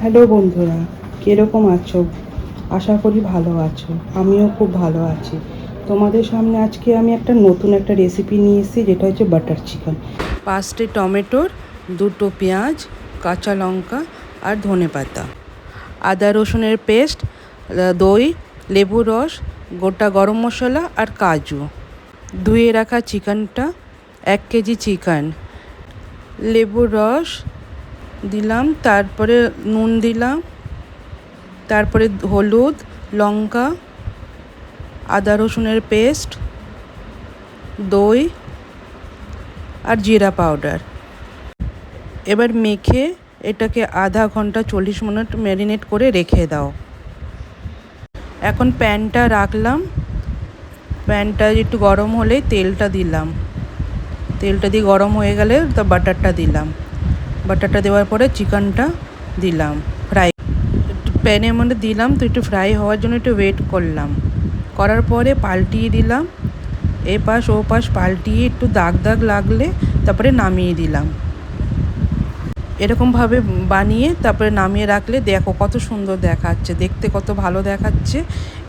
Hello বন্ধুরা, কীরকম আছো? আশা করি ভালো আছো। আমিও খুব ভালো আছি। তোমাদের সামনে আজকে আমি নতুন একটা রেসিপি নিয়ে এসেছি, যেটা হচ্ছে বাটার চিকেন। 5টে টমেটোর, 2টো পেঁয়াজ, কাঁচা লঙ্কা আর ধনেপাতা, আদা রসুনের পেস্ট, দই, লেবুর রস, গোটা গরম মশলা আর কাজু। ধুয়ে রাখা চিকেনটা, 1 কেজি চিকেন, লেবুর রস দিলাম, তারপরে নুন দিলাম, তারপরে হলুদ, লঙ্কা, আদা রসুনের পেস্ট, দই আর জিরা পাউডার। এবার মেখে এটাকে আধা ঘন্টা 40 মিনিট ম্যারিনেট করে রেখে দাও। এখন প্যানটা রাখলাম, প্যানটা একটু গরম হলেই তেলটা দিলাম, তেলটা দিয়ে গরম হয়ে গেলে তা বাটারটা দিলাম, বাটারটা দেওয়ার পরে চিকেনটা দিলাম, ফ্রাই প্যানের মধ্যে দিলাম। তো একটু ফ্রাই হওয়ার জন্য একটু ওয়েট করলাম, করার পরে পাল্টিয়ে দিলাম, এপাশ ওপাশ পাল্টিয়ে একটু দাগ দাগ লাগলে তারপরে নামিয়ে দিলাম। এরকমভাবে বানিয়ে তারপরে নামিয়ে রাখলে দেখো কত সুন্দর দেখাচ্ছে, দেখতে কত ভালো দেখাচ্ছে।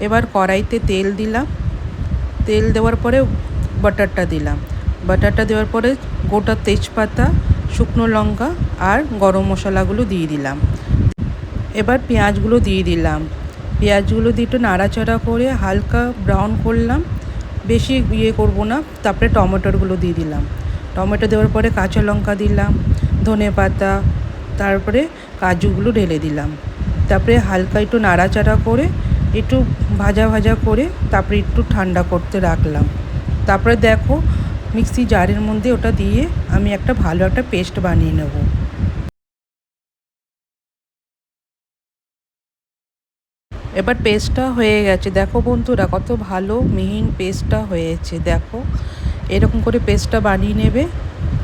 এবার কড়াইতে তেল দিলাম, তেল দেওয়ার পরে বাটারটা দিলাম, বাটারটা দেওয়ার পরে গোটা তেজপাতা, শুকনো লঙ্কা আর গরম মশলাগুলো দিয়ে দিলাম। এবার পেঁয়াজগুলো দিয়ে দিলাম, পেঁয়াজগুলো দিয়ে একটু নাড়াচাড়া করে হালকা ব্রাউন করলাম, বেশি করব না। তারপরে টমেটোগুলো দিয়ে দিলাম, টমেটো দেওয়ার পরে কাঁচা লঙ্কা দিলাম, ধনেপাতা, তারপরে কাজুগুলো ঢেলে দিলাম। তারপরে হালকা একটু নাড়াচাড়া করে একটু ভাজা ভাজা করে তারপরে একটু ঠান্ডা করতে রাখলাম। তারপরে দেখো মিক্সি জারের মধ্যে ওটা দিয়ে আমি ভালো একটা পেস্ট বানিয়ে নেব। এবার পেস্টটা হয়ে গেছে, দেখো বন্ধুরা কত ভালো মিহিন পেস্টটা হয়েছে। দেখো এরকম করে পেস্টটা বানিয়ে নেবে,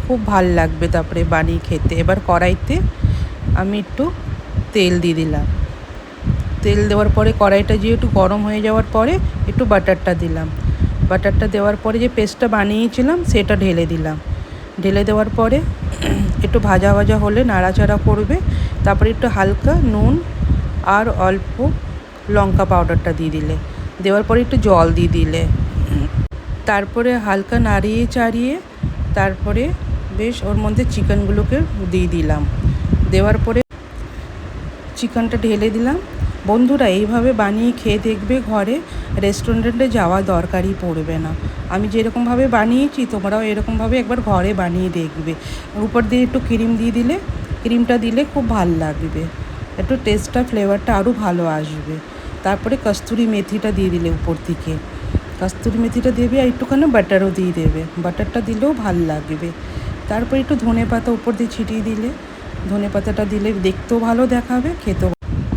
খুব ভাল লাগবে তারপরে বানিয়ে খেতে। এবার কড়াইতে আমি একটু তেল দিয়ে দিলাম, তেল দেওয়ার পরে কড়াইটা একটু গরম হয়ে যাওয়ার পরে একটু বাটারটা দিলাম, বাটারটা দেওয়ার পরে যে পেস্টটা বানিয়েছিলাম সেটা ঢেলে দিলাম, ঢেলে দেওয়ার পরে একটু ভাজা ভাজা হলে নাড়াচাড়া করবে। তারপরে একটু হালকা নুন আর অল্প লঙ্কা পাউডারটা দিয়ে দিলে, দেওয়ার পরে একটু জল দিয়ে দিলে, তারপরে হালকা নাড়িয়ে চাড়িয়ে তারপরে বেশ ওর মধ্যে চিকেনগুলোকে দিয়ে দিলাম, দেওয়ার পরে চিকেনটা ঢেলে দিলাম। বন্ধুরা এইভাবে বানিয়ে খেয়ে দেখবে, ঘরে রেস্টুরেন্টে যাওয়া দরকারই পড়বে না। আমি যেরকমভাবে বানিয়েছি তোমরাও এরকমভাবে একবার ঘরে বানিয়ে দেখবে। উপর দিয়ে একটু ক্রিম দিয়ে দিলে, ক্রিমটা দিলে খুব ভালো লাগবে, একটু টেস্টটা ফ্লেভারটা আরও ভালো আসবে। তারপরে কস্তুরি মেথিটা দিয়ে দিলে উপর থেকে, কস্তুরি মেথিটা দেবে আর একটুখানি বাটারও দিয়ে দেবে, বাটারটা দিলেও ভালো লাগবে। তারপরে একটু ধনেপাতা উপর দিয়ে ছিটিয়ে দিলে, ধনেপাতাটা দিলে দেখতেও ভালো দেখাবে, খেতেও।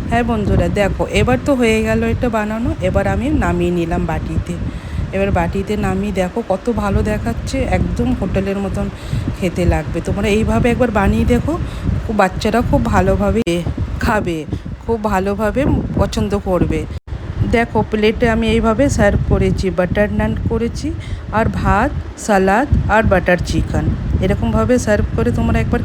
হ্যাঁ বন্ধুরা দেখো এবার তো হয়ে গেল এটা বানানো। এবার আমি নামিয়ে নিলাম বাটিতে, এবার বাটিতে নামিয়ে দেখো কত ভালো দেখাচ্ছে, একদম হোটেলের মতন খেতে লাগবে। তোমরা এইভাবে একবার বানিয়ে দেখো, বাচ্চারা খুব ভালোভাবে খাবে, খুব ভালোভাবে পছন্দ করবে। দেখো প্লেটে আমি এইভাবে সার্ভ করেছি, বাটার নান করেছি আর ভাত, সালাদ আর বাটার চিকেন, এরকমভাবে সার্ভ করে তোমরা একবার